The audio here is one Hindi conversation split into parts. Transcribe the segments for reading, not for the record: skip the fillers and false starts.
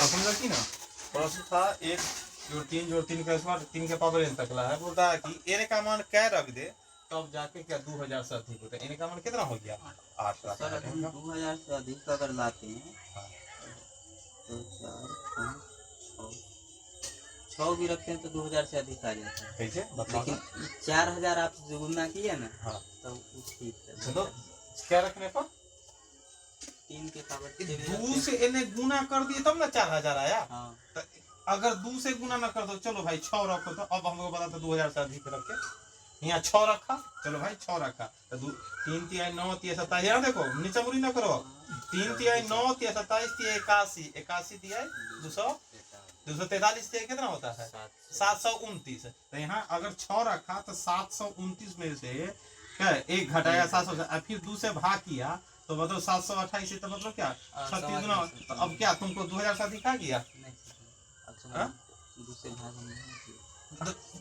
समझा कि ना प्रश्न था एक जोड़ तीन का स्क्वायर 3 के पावर n तक ला है। बोलता है कि n का मान क्या रख दे तब जाके क्या 2000 से अधिक होता है। n का मान कितना हो गया 8 का। सर अगर 2000 से अधिक अगर लाते हैं तो 4 5 6 भी रखते हैं तो 2000 से अधिक आ जाता है। कैसे लेकिन 4000 आप गुना किया ना तो ठीक है। चलो क्या रखने पर 3 के पावर 2 से n गुना कर दिए तब ना 4000 आया। हाँ। तो अगर 2 से गुना ना कर दो चलो भाई 6 रखो। तो अब हमको पता था 2000 से अधिक रखे यहाँ 6 रखा। चलो भाई 6 रखा तो 3 3 9 3 27 यहाँ देखो नीचे मुड़ी ना करो 3 3 9 3 27 3 81 81 दिया 243 कितना होता है 729। तो यहाँ अगर 6 रखा तो 729 में से क्या एक घटाया 700 फिर 2 से भाग किया तो मतलब 728 तो मतलब क्या 36 गुना। तो अब क्या तुमको 2000 से अधिक आ गया।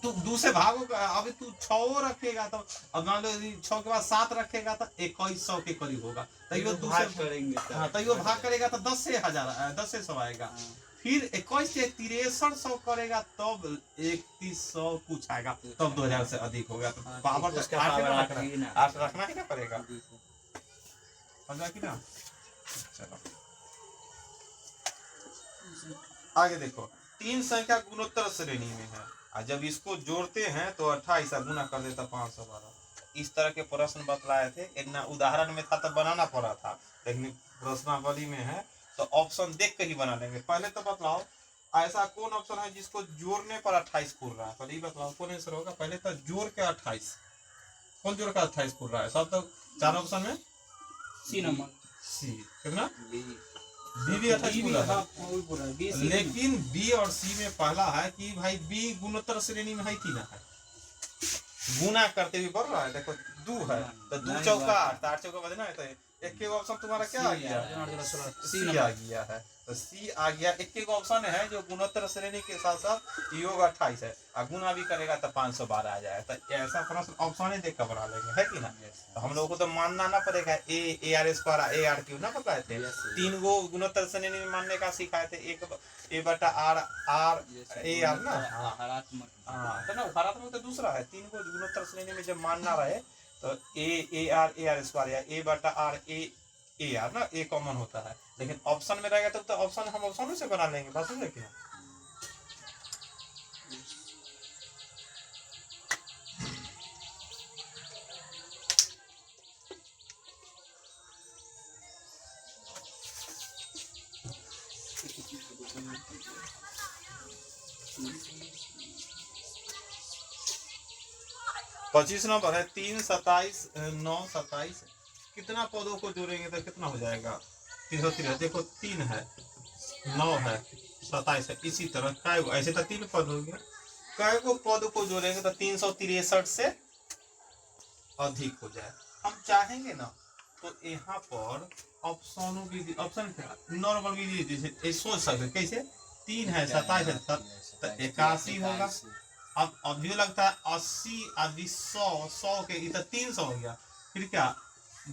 तो 2 से भागो अभी तू 6 रखेगा तो अब मान लो 6 के बाद 7 रखेगा तो 2100 के करीब होगा। तैयो 2 से करेंगे तैयो भाग करेगा तो 10 से 100 आएगा। फिर 21 से 6300 करेगा तब 3100 कुछ आएगा तब 2000 से अधिक होगा। तो पावर तो 8 रखना ही ना पड़ेगा समझा कि ना। चलो आगे देखो 3 संख्या गुणोत्तर श्रेणी में है और जब इसको जोड़ते हैं तो 28 गुना कर देता 512। इस तरह के प्रश्न बतलाए थे। इतना उदाहरण में था तो बनाना पड़ा था लेकिन प्रश्नावली में है तो ऑप्शन देख के ही बना लेंगे। पहले तो बतलाओ ऐसा कौन ऑप्शन है जिसको जोड़ने पर 28 पूर रहा है। पहले ही बतलाओ कौन आंसर होगा। पहले तो जोड़ के 28 कौन जोड़ के 28 पूर रहा है। सब तो 4 ऑप्शन में सी नंबर सी कितना बी भी 28 पूरा है। लेकिन बी और सी में पहला है कि भाई बी गुणोत्तर श्रेणी में है कि ना है। गुना करते हुए बढ़ रहा है देखो 2 है तो 2 चौका 8 चौका बजना है तो एक ऑप्शन तुम्हारा क्या आ गया सी आ गया है। तो सी आ गया। एक ऑप्शन है जो गुणोत्तर श्रेणी के साथ साथ योग 28 है और गुना भी करेगा तो 512 आ जाए। तो ऐसा प्रश्न ऑप्शन देख कर बना लेंगे है कि ना। तो हम लोगों को तो मानना ना पड़ेगा A R square A R Q ना बताए थे। 3 गो गुणोत्तर श्रेणी में मानने का सिखाए थे। एक ए बटा आर आर ए आर ना हाँ तो ना हरात्मक तो दूसरा है। 3 को गुणोत्तर श्रेणी में जब मानना रहे तो ए आर स्क्वायर या ए बटा आर ए आर ना ए कॉमन होता है। लेकिन ऑप्शन में रहेगा तब तो ऑप्शन हम ऑप्शनों से बना लेंगे। बात समझे क्या। पच्चीस नंबर है 3 27 9 27 कितना पदों को जोड़ेंगे तो कितना हो जाएगा 363। देखो 3 है 9 है 27 है। इसी तरह काय ऐसे तो 3 पद हो गए। काय को पद को जोड़ेंगे तो 363 से अधिक हो जाए। हम चाहेंगे ना तो यहाँ पर ऑप्शनों की ऑप्शन नॉर्मल विधि जैसे सोच सकते कैसे 3 है 27 है तो 81 होगा। अब अभी लगता है 80 अभी 100 के इधर 300 हो गया। फिर क्या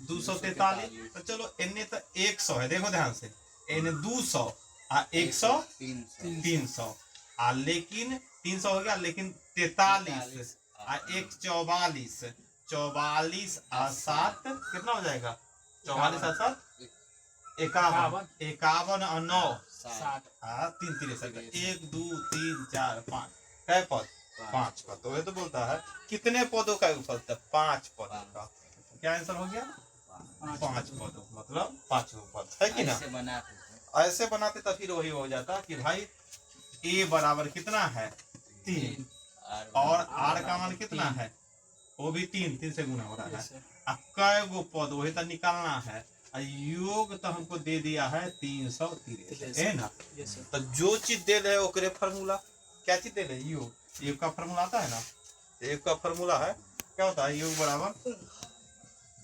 243 तो चलो एने तो 100 है। देखो ध्यान से एने 200 100 300 लेकिन 300 हो गया लेकिन 43 1 44 44 7 कितना हो जाएगा 44 7 51 और 9 3 63 1 2 3 4 5 कै पद 5 पद। तो ये तो बोलता है कितने पदों का उपज 5 पदों का। क्या आंसर हो गया 5 पदों मतलब 5 पद है कि ना। ऐसे बनाते तो फिर वही हो जाता कि भाई ए बराबर कितना है 3 और आर का मान कितना है वो भी 3 से गुना हो रहा है। कै गो पद वही तो निकालना है। योग तो हमको दे दिया है 363 है ना। तो जो चीज दे रहे ओकरे फार्मूला क्या चीज दे रहे योग का फार्मूला आता है ना। योग का फार्मूला है क्या होता है योग बराबर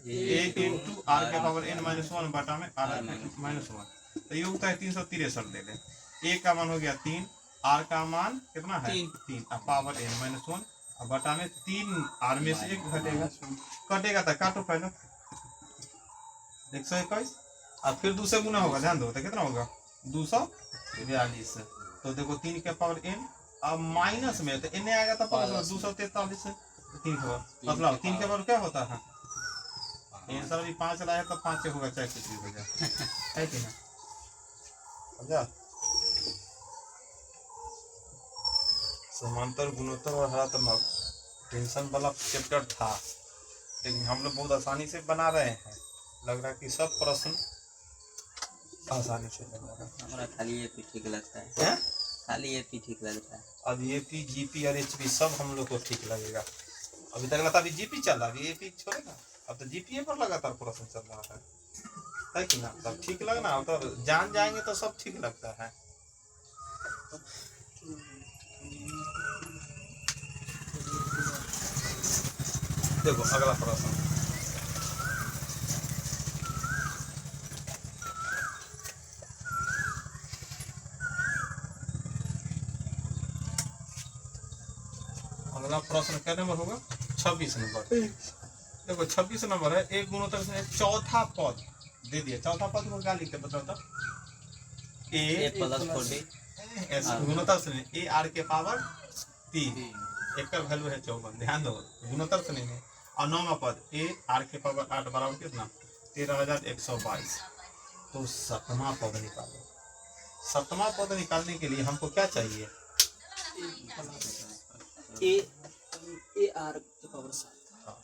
ए इंटू आर के पावर n -1 बटा में आर -1। तो योग तो है 363 दे दे। ए का मान हो गया 3 आर का मान कितना है 3 पावर n -1 बटा में 3 आर में से 1 घटेगा तो काटो पहले 121 अब फिर 2 से गुना होगा, ध्यान दो तो कितना होगा 242। तो देखो 3 के पावर n, अब माइनस में तो n आएगा तो प्लस 243 है। 3 के पावर मतलब 3 के पावर क्या होता है, आंसर भी 5 लाया तो 5 से होगा, चाहे कुछ भी हो जाए, है कि ना, समझा। समांतर गुणोत्तर और हरात्मक टेंशन वाला चैप्टर था, लेकिन हम लोग बहुत आसानी से बना रहे हैं। लग रहा है कि सब प्रश्न आसानी से बन रहा है। हमारा खाली ये भी ठीक लगता है, हैं? खाली ये भी ठीक लगता है। अब एपी जीपी और एचपी सब हम लोग को ठीक लगेगा। अभी तक लगा अभी जीपी चल रहा है, अभी एपी छोड़ेगा, अब तो जीपीए पर लगातार प्रश्न चल रहा है कि ना। तब ठीक लगना, तो जान जाएंगे तो सब ठीक लगता है। देखो अगला प्रश्न, अगला प्रश्न क्या नंबर होगा, 26 नंबर। देखो 26 नंबर है, एक गुणोत्तर से चौथा पद दे दिया, चौथा पद को क्या लिखते बताओ तो, ए प्लस 40 गुणोत्तर से ए आर के पावर 3, एक का वैल्यू है 54, ध्यान दो गुणोत्तर से नहीं है। और 9वां पद ए आर के पावर 8 बराबर कितना 13,122। तो 7वां पद निकालो। 7वां पद निकालने के लिए हमको क्या चाहिए, ए आर के पावर 7।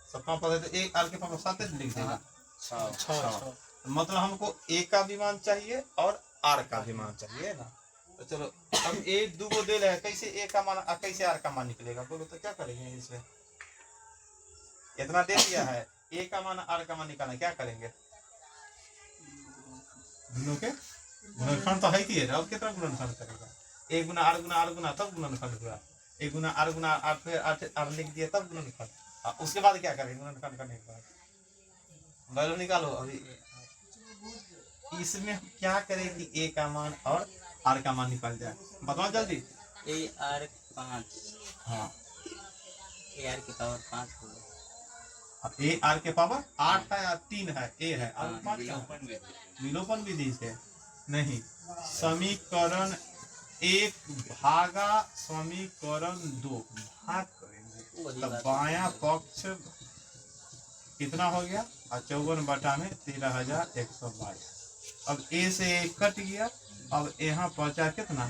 7वां पद है तो ए आर के पावर 7 लिख देगा। 6 मतलब हमको ए का भी मान चाहिए और आर का भी मान चाहिए ना। तो चलो अब ए 2 को दे रहे, कैसे ए का मान कैसे आर का मान निकलेगा, बोलो तो क्या करेंगे इसमें। इतना दे दिया है, ए का मान आर का मान निकालना, क्या करेंगे, दोनों के गुणनखंड तो है ही है, अब कितना गुणनखंड करेगा, ए गुना आर गुना तब गुणनखंड हुआ, ए गुना आर फिर आर लिख दिया तब गुणनखंड। उसके बाद क्या करेंगे, गुणनखंड करने के बाद वैल्यू निकालो। अभी इसमें हम क्या करें कि ए का मान और आर का मान निकल जाए, बताओ जल्दी। ए आर 5, हाँ ए आर के पावर 5 होगा। ए आर के पावर 8 है या 3 है, ए है और 5 विलोपन विलोपन विधि से नहीं, समीकरण 1 भागा समीकरण 2 भाग करेंगे, तब बायां पक्ष कितना हो गया, 54 बटा में 13,122। अब ए से कट गया, अब यहाँ बचा कितना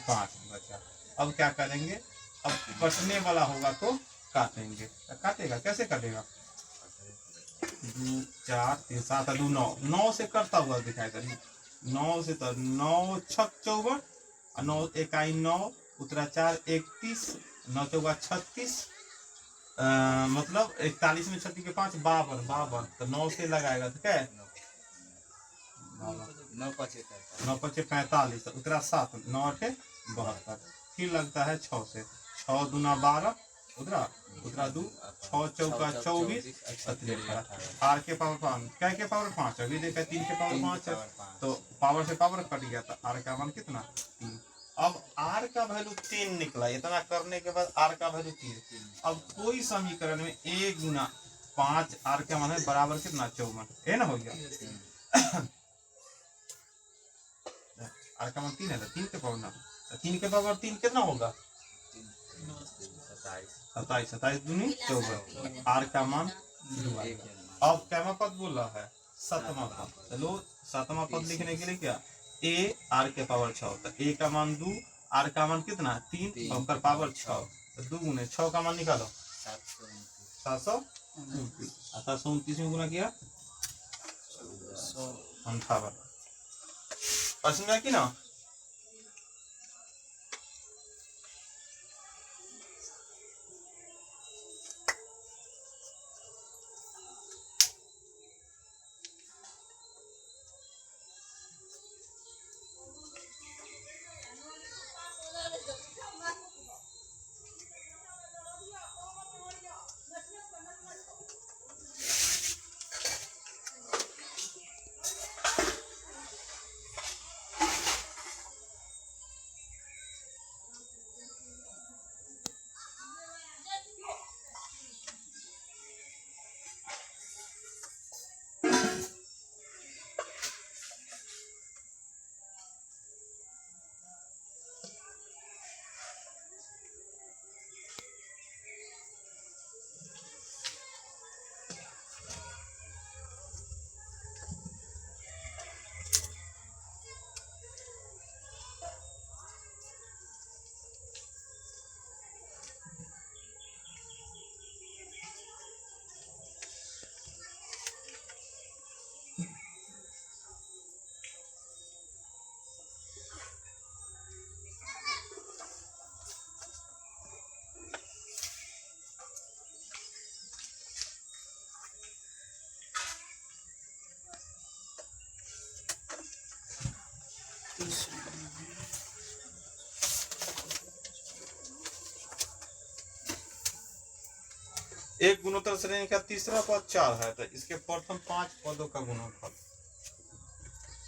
5 बचा। अब क्या करेंगे, अब कटने वाला होगा तो काटेंगे, काटेगा कैसे काटेगा, 2 4 3 7 2 9, 9 से कटता हुआ दिखाई दे, 9 से तो 9 6 54 और 9 इकाई 9 उतरा 4 31, 9 चौका 36, मतलब 41 में 36 के 5 52, तो 9 से लगाएगा तो क्या है 9 5 45, उतरा 7 9 8 72, फिर लगता है 6 से, 6 दूना 12 उतरा 2 6 चौका 24 आर के पावर 5, क्या के पावर 5 अभी देखा 3 के पावर 5 है, तो पावर से पावर कट गया, तो आर का मान कितना 3। अब आर का वैल्यू 3 निकला, इतना करने के बाद आर का वैल्यू 3। अब कोई समीकरण में a गुना 5 आर का मान है बराबर कितना 54, है ना, हो गया। आर का मान 3 है, 3 के पावर ना, 3 के पावर 3 कितना होगा 27, 27 दूनी 54, आर का मान 2 आएगा। अब क्या पद बोल रहा है 7वां पद, चलो 7वां पद लिखने के लिए क्या, ए आर के पावर 6, तो ए का मान 2, आर का मान कितना 3 और पावर 6, तो 2 गुने 6 का मान निकालो 729, 729 में गुना किया 58। प्रश्न है कि ना, एक गुणोत्तर श्रेणी का तीसरा पद 4 है, तो इसके प्रथम 5 पदों का गुणनफल।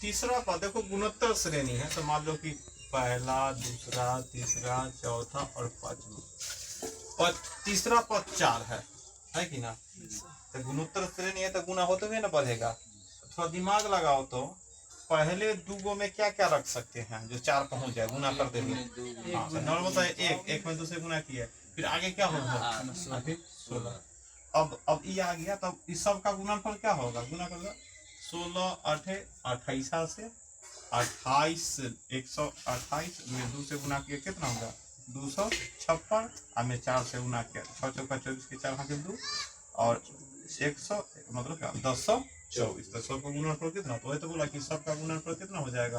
तीसरा पद देखो गुणोत्तर श्रेणी है, तो मान लो कि पहला, दूसरा, तीसरा, चौथा और पांचवा, और तीसरा पद 4 है कि ना। तो गुणोत्तर श्रेणी है तो गुना होते हुए ना बढ़ेगा। थोड़ा दिमाग लगाओ तो पहले दूगो में क्या क्या रख सकते हैं जो 4 पहुंच जाए गुना करते हुए। हाँ, नॉर्मल तो एक में दूसरे गुना किया, फिर आगे क्या होगा 16। अब ये आ गया, तब इस सब का गुणनफल क्या होगा, गुना कर 16 8 28 से 28 128 में 2 से गुना किया कितना होगा 256, और में 4 से गुना किया 6 चौका 24 के 4 भागे 2 और 100 मतलब क्या 1024। तो सब का गुणनफल कितना, तो वही तो बोला कि सब का गुणनफल कितना हो जाएगा,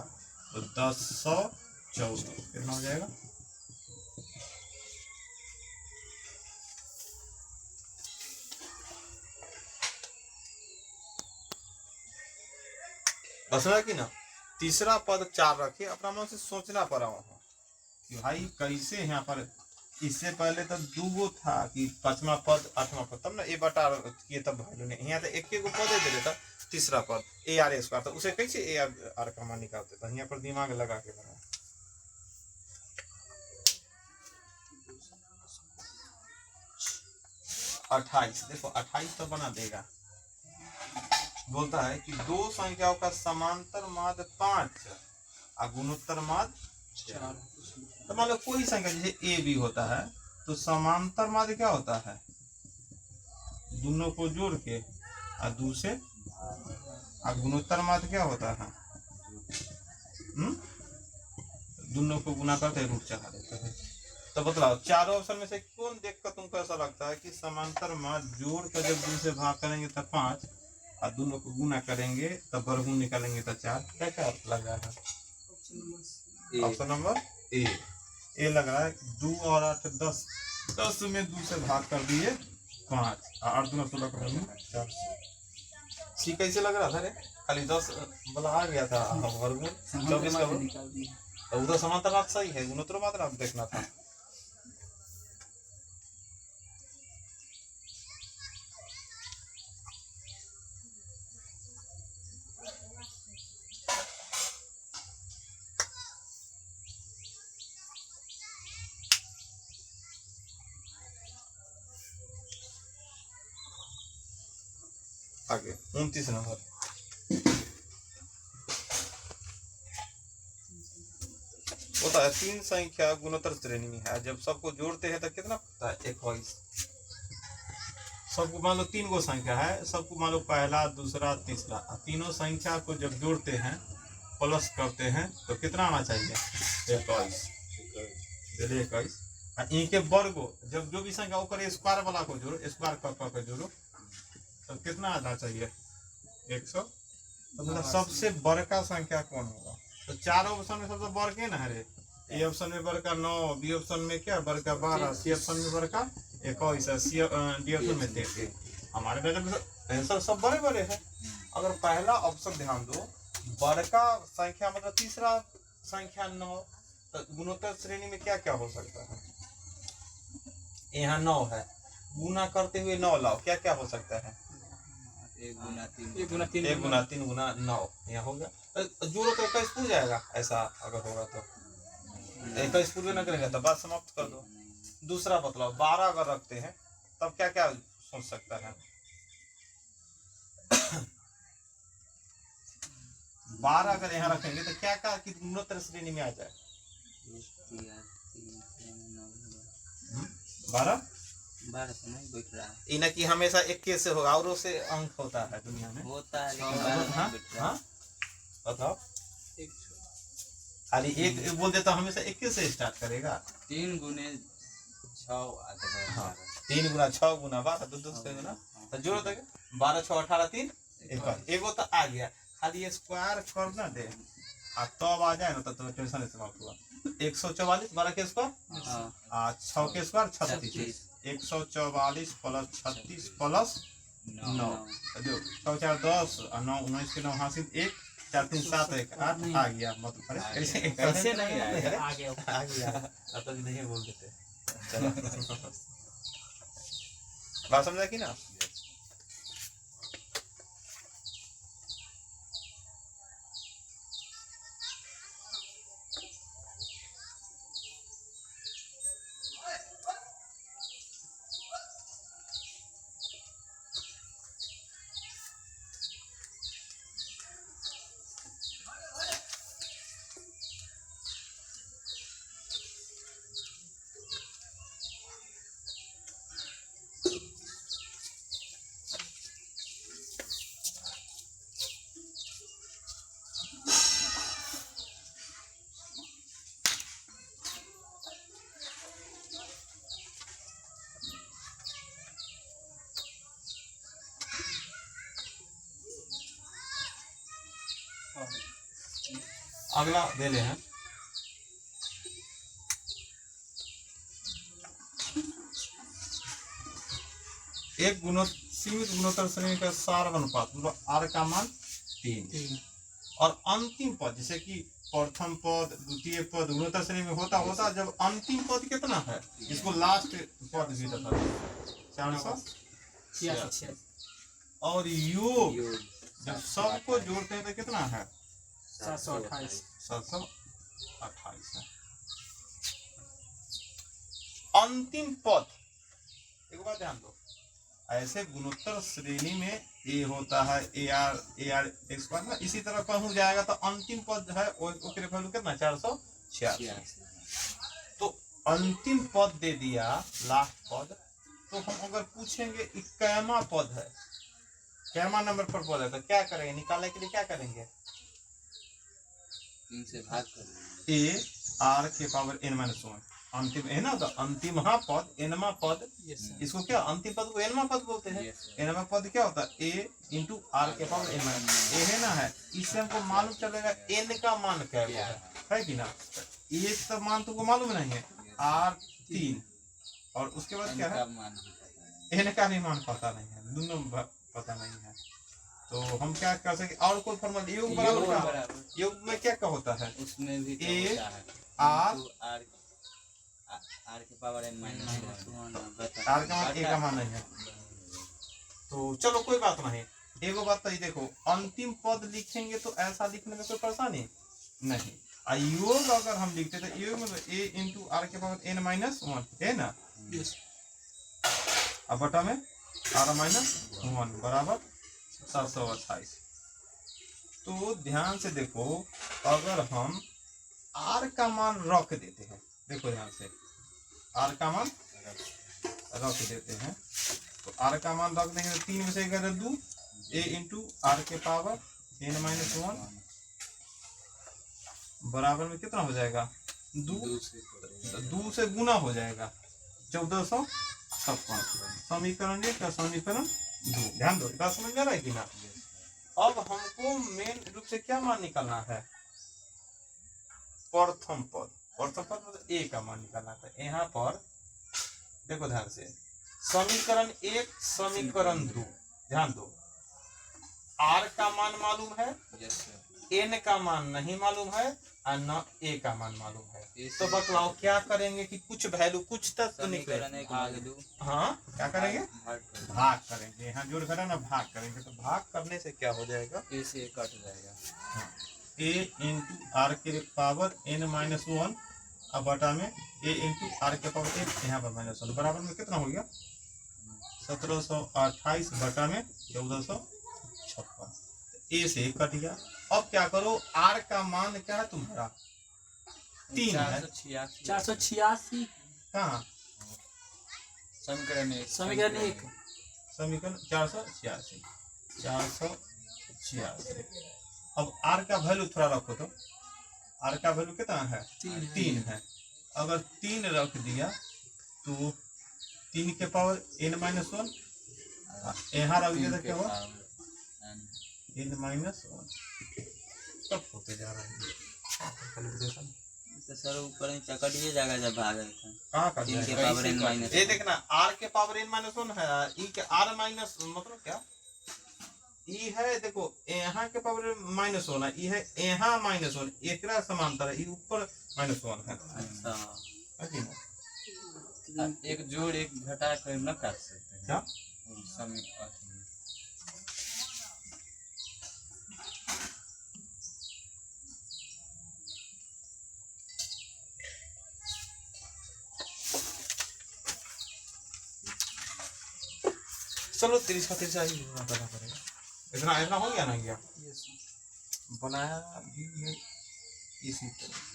तो 1024 कितना हो जाएगा। बसना कि ना। तीसरा पद 4 रखे, अपना मन से सोचना पड़ा वहां कि भाई कैसे यहाँ पर, इससे पहले तो दूगो था कि 5वां पद 8वां पद, तब ना ए बटा किए तब वैल्यू नहीं, यहाँ तो एक गो पद दे देता तीसरा पद AR², तो उसे कैसे AR का मान निकालते, तो यहाँ पर दिमाग लगा के बना। अट्ठाईस, देखो 28 तो बना देगा, बोलता है कि दो संख्याओं का समांतर माध्य 5 और गुणोत्तर माध्य 4। तो मान लो कोई संख्या जैसे AB होता है, तो समांतर माध्य क्या होता है, दोनों को जोड़ के और दूसरे, और गुणोत्तर माध्य क्या होता है, दोनों को गुना करते रूट चढ़ा देते हैं। तो बतलाओ चारों ऑप्शन में से कौन देखकर तुमको ऐसा लगता है कि समांतर माध्य जोड़ कर जब 2 से भाग करेंगे तब 5 और दोनों को गुना करेंगे तब वर्गमूल निकालेंगे तब 4, क्या क्या लग रहा है। ऑप्शन नंबर ए लग रहा है। 2 और 8 10, 10 में 2 से भाग कर दिए 5 और 2 16 कर दिए 4। सी कैसे लग रहा था रे, खाली 10 बोला आ गया था वर्गमूल 24 का, तो उधर समांतर माध्य सही है, गुणोत्तर माध्य आप देखना था। आगे 29 नंबर, होता है 3 संख्या गुणोत्तर श्रेणी में है, जब सबको जोड़ते हैं तो कितना होता है 21। सबको मान लो 3 गो संख्या है, सबको मान लो पहला, दूसरा, तीसरा, तीनों संख्या को जब जोड़ते हैं प्लस करते हैं तो कितना आना चाहिए 21। इनके वर्गो जब जो भी संख्या वो करे स्क्वायर वाला को जोड़ो, स्क्वायर कर जोड़ो तो कितना आना चाहिए 100। तो मतलब सबसे बड़का संख्या कौन होगा, तो 4 ऑप्शन में सबसे बड़ के ना है रे, ए ऑप्शन में बड़का 9, बी ऑप्शन में क्या बड़का 12, सी ऑप्शन में बड़का 21, डी ऑप्शन में 33। हमारे आंसर सब बड़े बड़े हैं। अगर पहला ऑप्शन ध्यान दो, बड़का संख्या मतलब तीसरा संख्या 9, तो गुणोत्तर श्रेणी में क्या क्या हो सकता है, यहाँ 9 है, गुना करते हुए 9 लाओ, क्या क्या हो सकता है 1 गुना 3 1 गुना 3 गुना 9, यहाँ हो गया। तो जोड़ो तो 21 पूछ जाएगा, ऐसा अगर होगा तो 21 पूरे न करेगा तो बात समाप्त कर दो। दूसरा बतलाओ 12 अगर रखते हैं तब क्या क्या सोच सकता है 12 अगर यहाँ रखेंगे तो क्या क्या कि गुणोत्तर श्रेणी में आ जाए 12 से नहीं बैठ रहा है, इन्हें कि हमेशा 21 से होगा, और से अंक होता है दुनिया में होता है लेकिन 12 से नहीं बैठ रहा है। बताओ खाली एक बोल देता हमेशा 21 से स्टार्ट करेगा, 3 गुने 6 आता है। हाँ 3 गुना 6 गुना 12 2 से गुना, तो जोड़ देंगे 12 6 18 3 21, एगो तो आ गया, खाली स्क्वायर करना दे और तब आ जाए ना तो टेंशन समाप्त हुआ। 144 12 के स्क्वायर और 6 के स्क्वायर 36, 144 प्लस 36 प्लस 9, जो 6 4 10 और 9 19 के 9 हासिल 1 4 3 7 1 8 आ गया, मतलब ऐसे नहीं आएगा, आ गया अब तो नहीं बोल देते। चलो बात समझा कि ना। अगला दे ले हैं एक सीमित गुणोत्तर श्रेणी का सार अनुपात मतलब आर का मान 3 और अंतिम पद जैसे कि प्रथम पद द्वितीय पद गुणोत्तर श्रेणी में होता जब अंतिम पद कितना है इसको लास्ट पद भी बता 486 और योग जब सबको जोड़ते हैं तो कितना है 728 है। अंतिम पद एक बात ध्यान दो ऐसे गुणोत्तर श्रेणी में ए होता है ए आर एक्स पर ना इसी तरह कहूँ जाएगा तो अंतिम पद है ओकरे वैल्यू कितना 486 तो अंतिम पद दे दिया लास्ट पद तो हम अगर पूछेंगे कैमा पद है कैमा नंबर पर पद है तो क्या करेंगे निकालने के लिए क्या करेंगे 3 से भाग कर ए आर के पावर n-1 अंतिम है ना तो अंतिम पद एनमा पद इसको क्या अंतिम पद को एनमा पद बोलते हैं। एनमा पद क्या होता है ए इंटू आर के पावर n ए है ना है इससे हमको मालूम चलेगा n का मान क्या है कि ना ये तो मान तुमको मालूम नहीं है आर 3 और उसके बाद क्या है n का भी मान पता नहीं है दोनों पता नहीं है तो हम क्या कर सकते और कोई फॉर्मूला योग बराबर योग में क्या क्या होता है उसमें भी ए आर के पावर n-1 आर का मान ए का मान नहीं है तो चलो कोई बात नहीं एगो बात तो देखो अंतिम पद लिखेंगे तो ऐसा लिखने में कोई परेशानी नहीं योग अगर हम लिखते तो योग में तो ए इंटू आर के पावर n-1 है ना अब बटा में r-1 बराबर 728 तो ध्यान से देखो अगर हम r का मान रख देते हैं देखो ध्यान से r का मान रख देते हैं तो r का मान रख देंगे तो 3 में से 2 a इंटू आर के पावर n-1 बराबर में कितना हो जाएगा 2 से गुना हो जाएगा 1456 समीकरण 1 का समीकरण 2 ध्यान दो बात समझ में आ रहा है कि ना। अब हमको मेन रूप से क्या मान निकालना है प्रथम पद मतलब ए का मान निकालना था यहाँ पर देखो ध्यान से समीकरण 1 समीकरण 2 ध्यान दो आर का मान मालूम है एन का मान नहीं मालूम है और न ए का मान मालूम है तो बतलाओ क्या करेंगे कि कुछ वैल्यू कुछ तक तो निकले हाँ क्या करेंगे भाग करेंगे यहाँ जोड़ करें ना भाग करेंगे तो भाग करने से क्या हो जाएगा ए से कट जाएगा ए इंटू आर के पावर n-1 अब बटा में ए इंटू आर के पावर 1 यहाँ पर -1 बराबर में कितना हो गया 1728 बटा में 1456 ए से कट गया। अब क्या करो आर का मान क्या है तुम्हारा 3 है 486 कहाँ समीकरण 1 समीकरण 486 अब आर का वैल्यू थोड़ा रखो तो आर का वैल्यू कितना है 3 है अगर 3 रख दिया तो 3 के पावर n-1 यहाँ रख दिया तो क्या हुआ n-1 कब होते जा रहा है तो सर ऊपर नीचे कटिए जाएगा जब भाग कहाँ कट के पावर n-1 ये देखना आर के पावर n-1 है ई के आर माइनस मतलब क्या ई है देखो यहाँ के पावर -1 है ई है यहाँ -1 एकरा समांतर है ई ऊपर -1 है अच्छा एक जोड़ एक घटा कर न काट सकते हैं क्या चलो 30 का 30 ही करना पड़ेगा। इतना इतना हो गया ना क्या यस बनाया भी है इसी तरह से।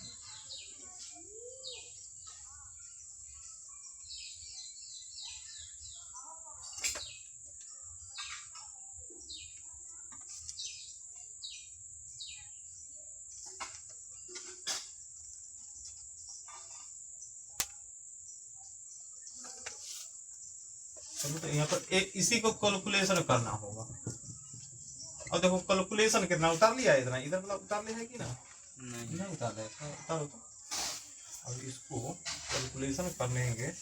चलो तो यहाँ पर एक इसी को कैलकुलेशन करना होगा। और देखो कैलकुलेशन कितना उतार लिया है, इतना इधर वाला उतार लिया है कि ना नहीं नहीं उतार लिया है, उतारो तो। अब इसको कैलकुलेशन करेंगे।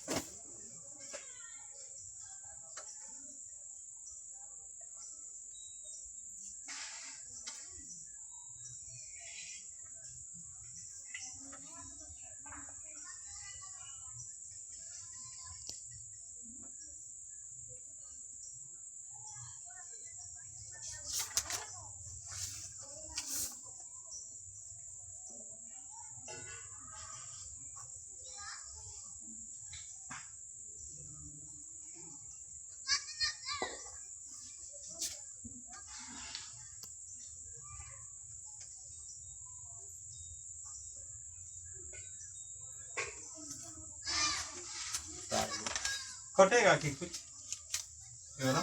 कटेगा कि कुछ ये वाला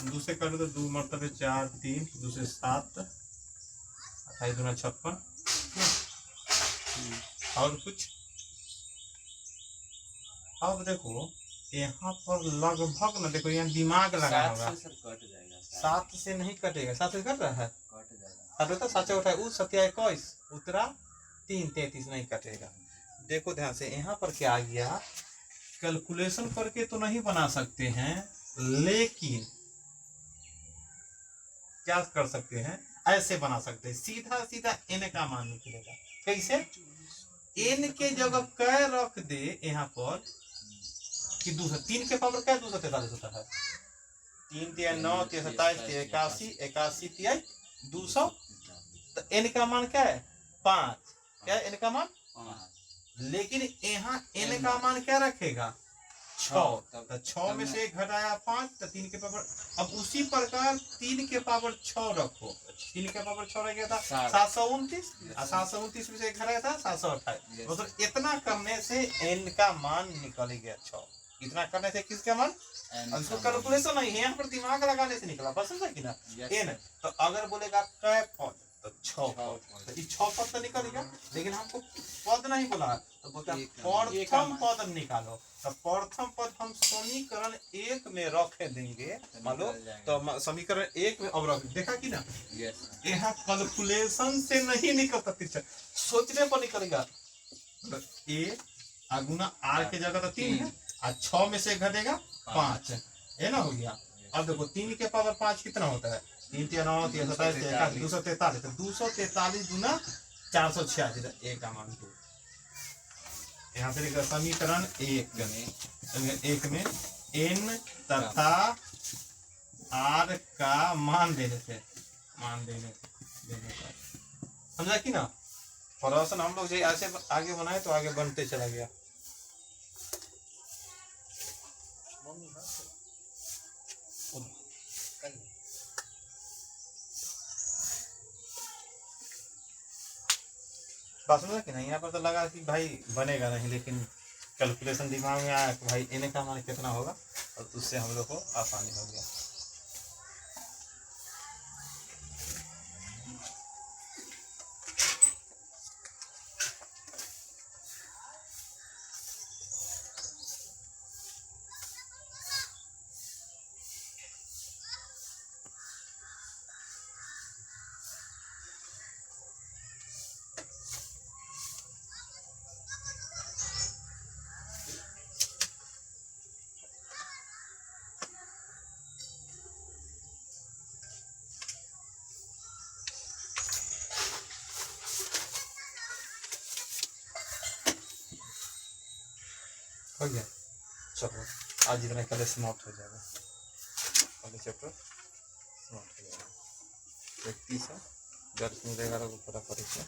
दूसरे कटे तो 2 मरतबे 4 3 दूसरे 7 28 दूना 56 और कुछ। अब देखो यहाँ पर लगभग ना देखो यहाँ दिमाग लगा होगा। सर कट जाएगा 7 से नहीं कटेगा, 7 से कट रहा है कट जाएगा अब तो 7 उठाए उस 7 21 उतरा 3 33 नहीं कटेगा। देखो ध्यान से यहाँ पर क्या आ गया, कैलकुलेशन करके तो नहीं बना सकते हैं, लेकिन क्या कर सकते हैं ऐसे बना सकते हैं, सीधा सीधा n का मान निकलेगा। कैसे n के जगह कै रख दे यहाँ पर कि 3 के पावर क्या 243 होता है, 3 3 9 3 27 81 81 3 200 तो n का मान क्या है 5, क्या है n का मान 5, लेकिन यहाँ n का मान क्या रखेगा 6, तो 6 में से 1 घटाया 5 तो 3 के पावर। अब उसी प्रकार 3 के पावर 6 रखो, 3 के पावर 6 रह गया था 729 और 729 में से 1 घटाया था 728, मतलब इतना करने से n का मान निकल गया 6। इतना करने से किसका मान, अब इसको कैलकुलेशन नहीं है, यहाँ पर दिमाग लगाने से निकला, बस समझा कि ना n। तो अगर बोलेगा कै पद तो 6 पद, तो ये 6 पद तो निकलेगा, लेकिन हमको पद नहीं बोला तो बोलता प्रथम पद निकालो। तो प्रथम पद हम समीकरण 1 में रख देंगे, मान लो तो समीकरण 1 में अब रख देखा कि ना यहाँ कैलकुलेशन से नहीं निकलता, पीछे सोचने पर निकलेगा। तो a गुना r के जगह तो 3 है और 6 में से घटेगा 5 है ना, हो गया। अब देखो 3 के पावर 5 कितना होता है 3 3 9 3 27 21 243, तो 243 गुना 486 a का मान 2। यहाँ से लिखा समीकरण 1 में n तथा r का मान देने से समझा कि ना। प्रश्न हम लोग ऐसे आगे बनाए तो आगे बनते चला गया। बात समझा कि नहीं, यहाँ पर तो लगा कि भाई बनेगा नहीं, लेकिन कैलकुलेशन दिमाग में आया कि भाई n का मान कितना होगा और उससे हम लोग को आसानी हो गया। हो गया चलो। आज इतना कल समाप्त हो जाएगा, कल चैप्टर समाप्त हो जाएगा। 31 है 11 को पूरा परीक्षा।